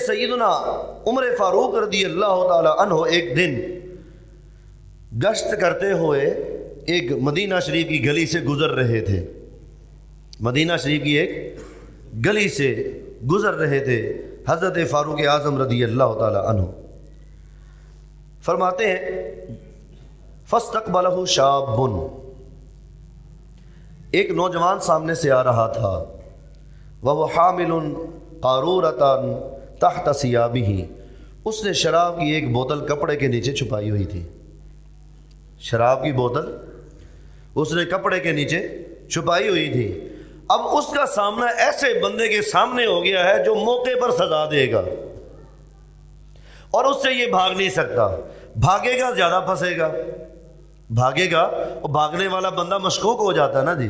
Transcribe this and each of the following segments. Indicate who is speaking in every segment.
Speaker 1: سیدنا عمر فاروق رضی اللہ تعالی عنہ ایک دن گشت کرتے ہوئے ایک مدینہ شریف کی گلی سے گزر رہے تھے، مدینہ شریف کی ایک گلی سے گزر رہے تھے۔ حضرت فاروق اعظم رضی اللہ تعالی عنہ فرماتے ہیں فاستقبلہ شاب، ایک نوجوان سامنے سے آ رہا تھا، وهو حامل قارورۃ تحت ثیابہ، اس نے شراب کی ایک بوتل کپڑے کے نیچے چھپائی ہوئی تھی، شراب کی بوتل اس نے کپڑے کے نیچے چھپائی ہوئی تھی۔ اب اس کا سامنا ایسے بندے کے سامنے ہو گیا ہے جو موقع پر سزا دے گا، اور اس سے یہ بھاگ نہیں سکتا، بھاگے گا زیادہ پھنسے گا، بھاگے گا، اور بھاگنے والا بندہ مشکوک ہو جاتا ہے نا جی،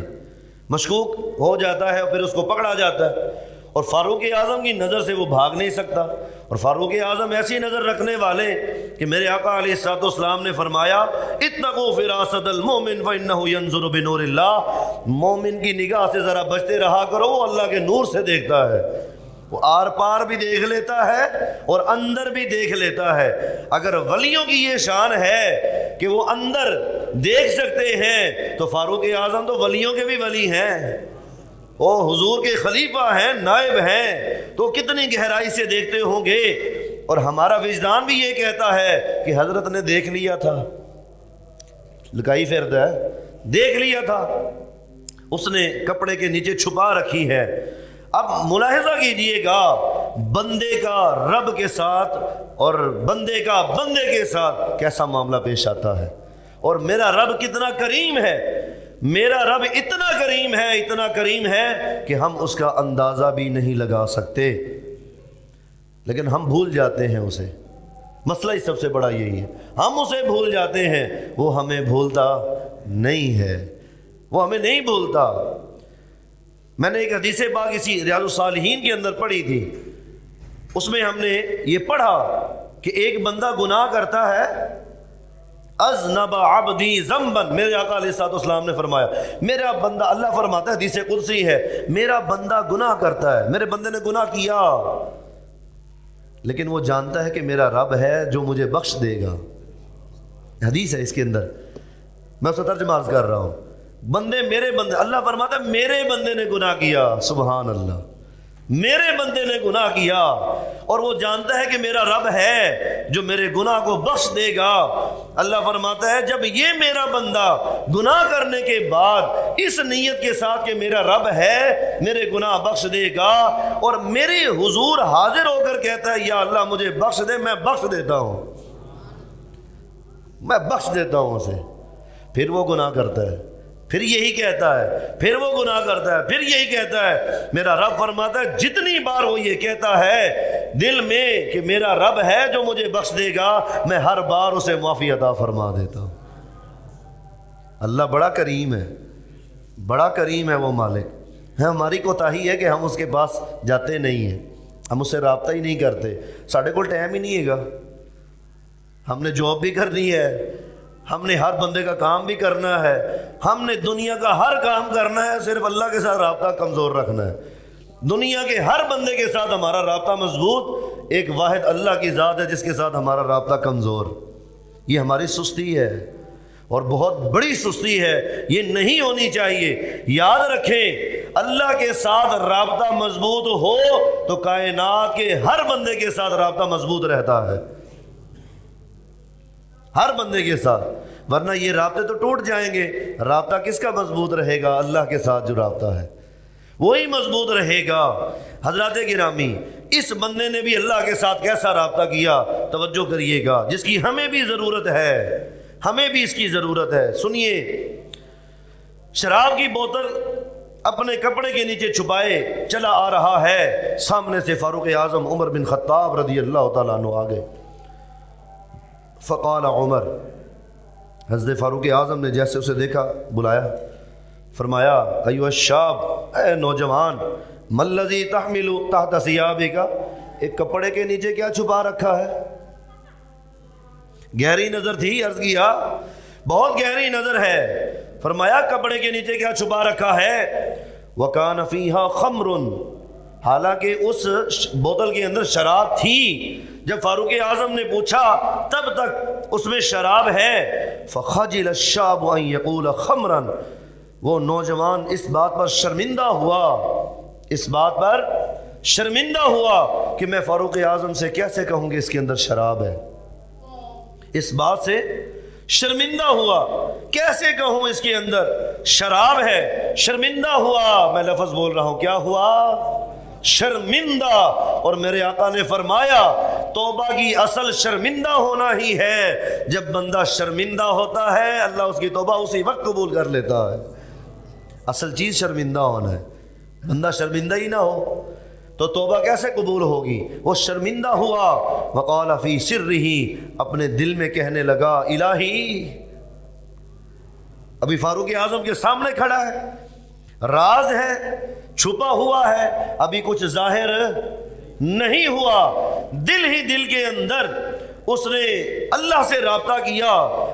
Speaker 1: مشکوک ہو جاتا ہے اور پھر اس کو پکڑا جاتا ہے، اور فاروق اعظم کی نظر سے وہ بھاگ نہیں سکتا، اور فاروق اعظم ایسی نظر رکھنے والے کہ میرے آقا علیہ الصلوۃ والسلام نے فرمایا اتقوا فراست المؤمن فانه ينظر بنور اللہ، مومن کی نگاہ سے ذرا بچتے رہا کرو، وہ اللہ کے نور سے دیکھتا ہے، وہ آر پار بھی دیکھ لیتا ہے اور اندر بھی دیکھ لیتا ہے۔ اگر ولیوں کی یہ شان ہے کہ وہ اندر دیکھ سکتے ہیں تو فاروق اعظم تو ولیوں کے بھی ولی ہیں، وہ حضور کے خلیفہ ہیں، نائب ہیں، تو کتنی گہرائی سے دیکھتے ہوں گے۔ اور ہمارا وجدان بھی یہ کہتا ہے کہ حضرت نے دیکھ لیا تھا، لکائی فرد ہے، دیکھ لیا تھا، اس نے کپڑے کے نیچے چھپا رکھی ہے۔ اب ملاحظہ کیجئے گا بندے کا رب کے ساتھ اور بندے کا بندے کے ساتھ کیسا معاملہ پیش آتا ہے، اور میرا رب کتنا کریم ہے، میرا رب اتنا کریم ہے، اتنا کریم ہے کہ ہم اس کا اندازہ بھی نہیں لگا سکتے، لیکن ہم بھول جاتے ہیں اسے۔ مسئلہ ہی سب سے بڑا یہی ہے، ہم اسے بھول جاتے ہیں، وہ ہمیں بھولتا نہیں ہے، وہ ہمیں نہیں بھولتا۔ میں نے ایک حدیث پاک اسی ریاض الصالحین کے اندر پڑھی تھی، اس میں ہم نے یہ پڑھا کہ ایک بندہ گناہ کرتا ہے، اذنب عبدی ذنبا، میرے آقا علیہ الصلوۃ والسلام نے فرمایا میرا بندہ، اللہ فرماتا ہے، حدیث قدسی ہے، میرا بندہ گناہ کرتا ہے، میرے بندے نے گناہ کیا، لیکن وہ جانتا ہے کہ میرا رب ہے جو مجھے بخش دے گا۔ حدیث ہے اس کے اندر، میں اس کا ترجمہ عرض کر رہا ہوں، بندے میرے بندے، اللہ فرماتا ہے میرے بندے نے گناہ کیا، سبحان اللہ، میرے بندے نے گناہ کیا، اور وہ جانتا ہے کہ میرا رب ہے جو میرے گناہ کو بخش دے گا۔ اللہ فرماتا ہے جب یہ میرا بندہ گناہ کرنے کے بعد اس نیت کے ساتھ کہ میرا رب ہے میرے گناہ بخش دے گا، اور میرے حضور حاضر ہو کر کہتا ہے یا اللہ مجھے بخش دے، میں بخش دیتا ہوں، میں بخش دیتا ہوں اسے، پھر وہ گناہ کرتا ہے، پھر یہی کہتا ہے، پھر وہ گناہ کرتا ہے، پھر یہی کہتا ہے، میرا رب فرماتا ہے جتنی بار وہ یہ کہتا ہے دل میں کہ میرا رب ہے جو مجھے بخش دے گا، میں ہر بار اسے معافی عطا فرما دیتا ہوں۔ اللہ بڑا کریم ہے، بڑا کریم ہے وہ مالک ہے، ہماری کوتاہی ہے کہ ہم اس کے پاس جاتے نہیں ہیں، ہم اس سے رابطہ ہی نہیں کرتے، ساڑھے کو ٹائم ہی نہیں ہے گا، ہم نے جاب بھی کرنی ہے، ہم نے ہر بندے کا کام بھی کرنا ہے، ہم نے دنیا کا ہر کام کرنا ہے، صرف اللہ کے ساتھ رابطہ کمزور رکھنا ہے۔ دنیا کے ہر بندے کے ساتھ ہمارا رابطہ مضبوط، ایک واحد اللہ کی ذات ہے جس کے ساتھ ہمارا رابطہ کمزور۔ یہ ہماری سستی ہے، اور بہت بڑی سستی ہے، یہ نہیں ہونی چاہیے۔ یاد رکھیں اللہ کے ساتھ رابطہ مضبوط ہو تو کائنات کے ہر بندے کے ساتھ رابطہ مضبوط رہتا ہے، ہر بندے کے ساتھ، ورنہ یہ رابطے تو ٹوٹ جائیں گے۔ رابطہ کس کا مضبوط رہے گا؟ اللہ کے ساتھ جو رابطہ ہے وہی مضبوط رہے گا۔ حضرات گرامی، اس بندے نے بھی اللہ کے ساتھ کیسا رابطہ کیا، توجہ کریے گا، جس کی ہمیں بھی ضرورت ہے، ہمیں بھی اس کی ضرورت ہے۔ سنیے، شراب کی بوتل اپنے کپڑے کے نیچے چھپائے چلا آ رہا ہے، سامنے سے فاروق اعظم عمر بن خطاب رضی اللہ تعالیٰ عنہ آگے۔ فقال عمر، حضرت فاروق اعظم نے جیسے اسے دیکھا بلایا، فرمایا ایھا الشاب، اے نوجوان، ما الذی تحمل تحت ثیابک، ایک کپڑے کے نیچے کیا چھپا رکھا ہے؟ گہری نظر تھی، عرض کیا بہت گہری نظر ہے، فرمایا کپڑے کے نیچے کیا چھپا رکھا ہے؟ وکان فیہا خمر، حالانکہ اس بوتل کے اندر شراب تھی. جب فاروق اعظم نے پوچھا تب تک اس میں شراب ہے. فخجل الشاب ان یقول خمرا، وہ نوجوان اس بات پر شرمندہ ہوا، اس بات پر شرمندہ ہوا کہ میں فاروق اعظم سے کیسے کہوں کہ اس کے اندر شراب ہے. اس بات سے شرمندہ ہوا، کیسے کہوں اس کے اندر شراب ہے. شرمندہ ہوا، میں لفظ بول رہا ہوں، کیا ہوا؟ شرمندہ. اور میرے آقا نے فرمایا توبہ کی اصل شرمندہ ہونا ہی ہے. جب بندہ شرمندہ ہوتا ہے اللہ اس کی توبہ اسی وقت قبول کر لیتا ہے. اصل چیز شرمندہ ہونا ہے. بندہ شرمندہ ہی نہ ہو تو توبہ کیسے قبول ہوگی؟ وہ شرمندہ ہوا. وقال فی سرہ، اپنے دل میں کہنے لگا الہی. ابھی فاروق اعظم کے سامنے کھڑا ہے، راز ہے، چھپا ہوا ہے، ابھی کچھ ظاہر نہیں ہوا. دل ہی دل کے اندر اس نے اللہ سے رابطہ کیا،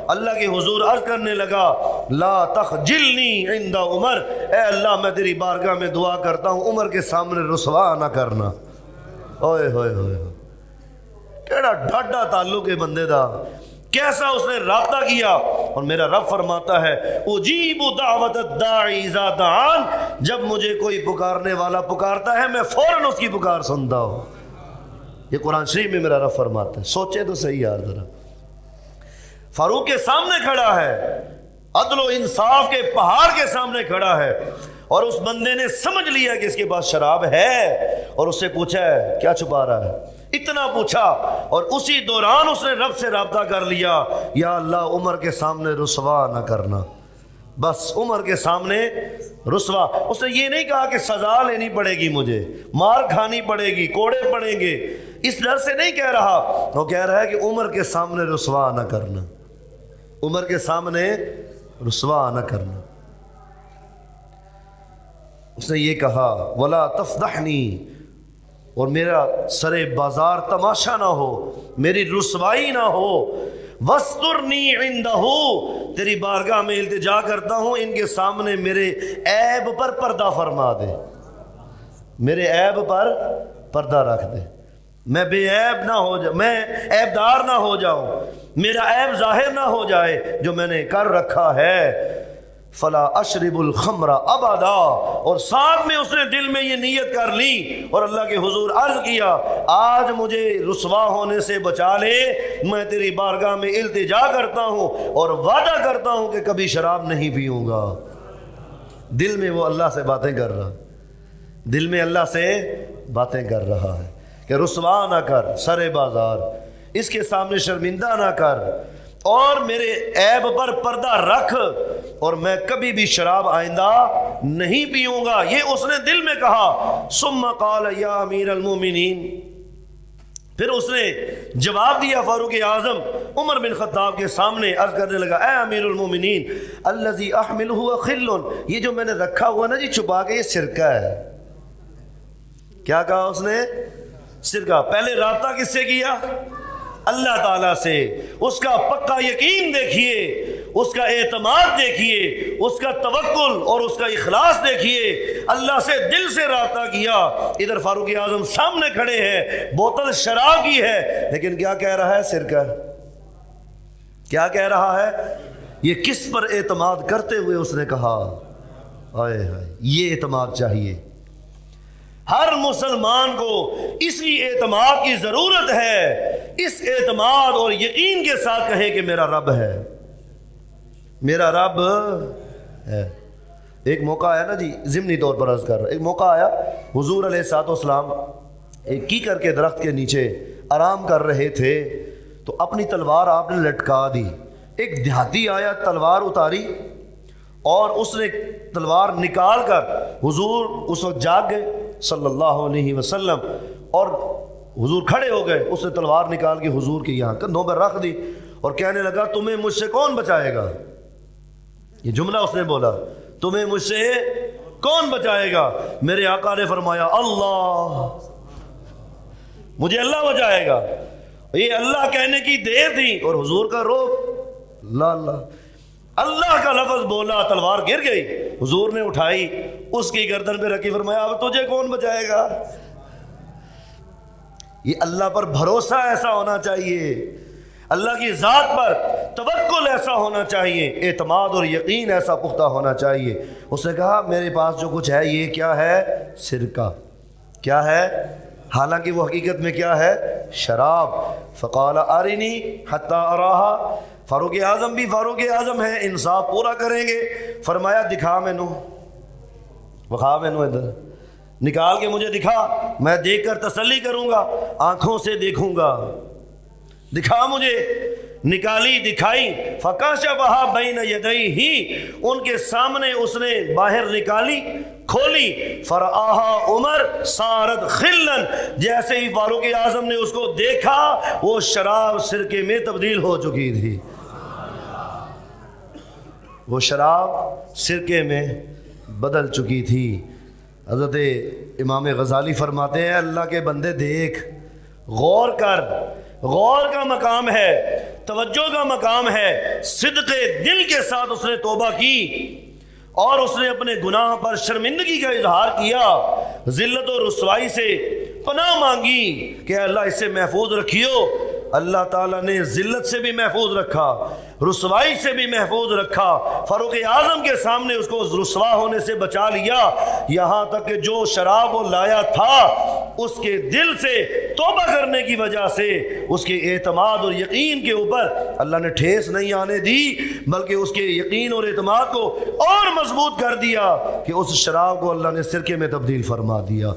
Speaker 1: اللہ کے حضور عرض کرنے لگا لا تخجلنی عند عمر، اے اللہ میں تیری بارگاہ میں دعا کرتا ہوں عمر کے سامنے رسوا نہ کرنا. اوئے ہوئے ہوئے، کیڑا ڈھاڈا تعلق ہے بندے دا، کیسا اس نے رابطہ کیا. اور میرا رب فرماتا ہے اجیب دعوت الداعی اذا دعان، جب مجھے کوئی پکارنے والا پکارتا ہے میں فوراً اس کی پکار سنتا ہوں. یہ قرآن شریف میں میرا رب فرماتا ہے. سوچے تو صحیح یار ذرا، فاروق کے سامنے کھڑا ہے، عدل و انصاف کے پہاڑ کے سامنے کھڑا ہے، اور اس بندے نے سمجھ لیا کہ اس کے پاس شراب ہے اور اس سے پوچھا ہے کیا چھپا رہا ہے. اتنا پوچھا اور اسی دوران اس نے رب سے رابطہ کر لیا یا اللہ عمر کے سامنے رسوا نہ کرنا، بس عمر کے سامنے رسوا. اس نے یہ نہیں کہا کہ سزا لینی پڑے گی، مجھے مار کھانی پڑے گی، کوڑے پڑیں گے، اس ڈر سے نہیں کہہ رہا. وہ کہہ رہا ہے کہ عمر کے سامنے رسوا نہ کرنا، عمر کے سامنے رسوا نہ کرنا. اس نے یہ کہا ولا تفضحنی، اور میرا سر بازار تماشا نہ ہو، میری رسوائی نہ ہو. وسترنی عندہ، تیری بارگاہ میں التجا کرتا ہوں ان کے سامنے میرے عیب پر پردہ فرما دے، میرے عیب پر پردہ رکھ دے، میں بے عیب نہ ہو جاؤں، میں عیب دار نہ ہو جاؤں، میرا عیب ظاہر نہ ہو جائے جو میں نے کر رکھا ہے. فلا اشرب الخمر ابدا، اور ساتھ میں اس نے دل میں یہ نیت کر لی اور اللہ کے حضور عرض کیا آج مجھے رسوا ہونے سے بچا لے، میں تیری بارگاہ میں التجا کرتا ہوں اور وعدہ کرتا ہوں کہ کبھی شراب نہیں پیوں گا. دل میں وہ اللہ سے باتیں کر رہا، دل میں اللہ سے باتیں کر رہا ہے کہ رسوا نہ کر، سر بازار اس کے سامنے شرمندہ نہ کر، اور میرے عیب پر پردہ رکھ، اور میں کبھی بھی شراب آئندہ نہیں پیوں گا. یہ اس نے دل میں کہا. ثم قال یا امیر المومنین، پھر اس نے جواب دیا فاروق اعظم عمر بن خطاب کے سامنے، عرض کرنے لگا اے امیر المومنین الذی احملہ خل، یہ جو میں نے رکھا ہوا نا جی چھپا کے، یہ سرکہ ہے. کیا کہا اس نے؟ سرکہ. پہلے رابطہ کس سے کیا؟ اللہ تعالیٰ سے. اس کا پکا یقین دیکھیے، اس کا اعتماد دیکھیے، اس کا توکل اور اس کا اخلاص دیکھیے. اللہ سے دل سے رابطہ کیا. ادھر فاروق اعظم سامنے کھڑے ہیں، بوتل شراب کی ہے، لیکن کیا کہہ رہا ہے؟ سرکہ. کیا کہہ رہا ہے؟ یہ کس پر اعتماد کرتے ہوئے اس نے کہا ہائے ہائے. یہ اعتماد چاہیے ہر مسلمان کو، اسی اعتماد کی ضرورت ہے. اس اعتماد اور یقین کے ساتھ کہے کہ میرا رب ہے، میرا رب ہے. ایک موقع آیا نا جی، ضمنی طور پر عرض کر رہا، ایک موقع آیا حضور علیہ الصلوۃ والسلام ایک کیکر کے درخت کے نیچے آرام کر رہے تھے تو اپنی تلوار آپ نے لٹکا دی. ایک دیہاتی آیا، تلوار اتاری اور اس نے تلوار نکال کر، حضور اس وقت جاگ گئے صلی اللہ علیہ وسلم اور حضور کھڑے ہو گئے. اس نے تلوار نکال کے حضور کے یہاں کندھوں پر رکھ دی اور کہنے لگا تمہیں مجھ سے کون بچائے گا. یہ جملہ اس نے بولا، تمہیں مجھ سے کون بچائے گا. میرے آقا نے فرمایا اللہ، مجھے اللہ بچائے گا. یہ اللہ کہنے کی دیر تھی اور حضور کا روب، اللہ اللہ اللہ کا لفظ بولا، تلوار گر گئی. حضور نے اٹھائی، اس کی گردن پہ رکھی، فرمایا اب تجھے کون بچائے گا؟ یہ اللہ پر بھروسہ ایسا ہونا چاہیے، اللہ کی ذات پر توکل ایسا ہونا چاہیے، اعتماد اور یقین ایسا پختہ ہونا چاہیے۔ اس نے کہا میرے پاس جو کچھ ہے یہ کیا ہے؟ سرکہ۔ کیا ہے؟ حالانکہ وہ حقیقت میں کیا ہے؟ شراب۔ فقال ارنی حتی اراہا، فاروق اعظم بھی فاروق اعظم ہے، انصاف پورا کریں گے، فرمایا دکھا مینوں، بخا مینوں، ادھر نکال کے مجھے دکھا، میں دیکھ کر تسلی کروں گا، آنکھوں سے دیکھوں گا، دکھا مجھے۔ نکالی، دکھائی، فکشفھا بین یدیہ، ان کے سامنے اس نے باہر نکالی، کھولی، فرآہا عمر صارت خلا، جیسے ہی فاروق اعظم نے اس کو دیکھا وہ شراب سرکے میں تبدیل ہو چکی تھی، وہ شراب سرکے میں بدل چکی تھی۔ حضرت امام غزالی فرماتے ہیں اللہ کے بندے دیکھ، غور کر، غور کا مقام ہے، توجہ کا مقام ہے، صدق دل کے ساتھ اس نے توبہ کی اور اس نے اپنے گناہ پر شرمندگی کا اظہار کیا، ذلت و رسوائی سے پناہ مانگی کہ اللہ اسے محفوظ رکھیو۔ اللہ تعالیٰ نے ذلت سے بھی محفوظ رکھا، رسوائی سے بھی محفوظ رکھا، فاروق اعظم کے سامنے اس کو رسوا ہونے سے بچا لیا، یہاں تک کہ جو شراب وہ لایا تھا اس کے دل سے توبہ کرنے کی وجہ سے اس کے اعتماد اور یقین کے اوپر اللہ نے ٹھیس نہیں آنے دی، بلکہ اس کے یقین اور اعتماد کو اور مضبوط کر دیا کہ اس شراب کو اللہ نے سرکے میں تبدیل فرما دیا۔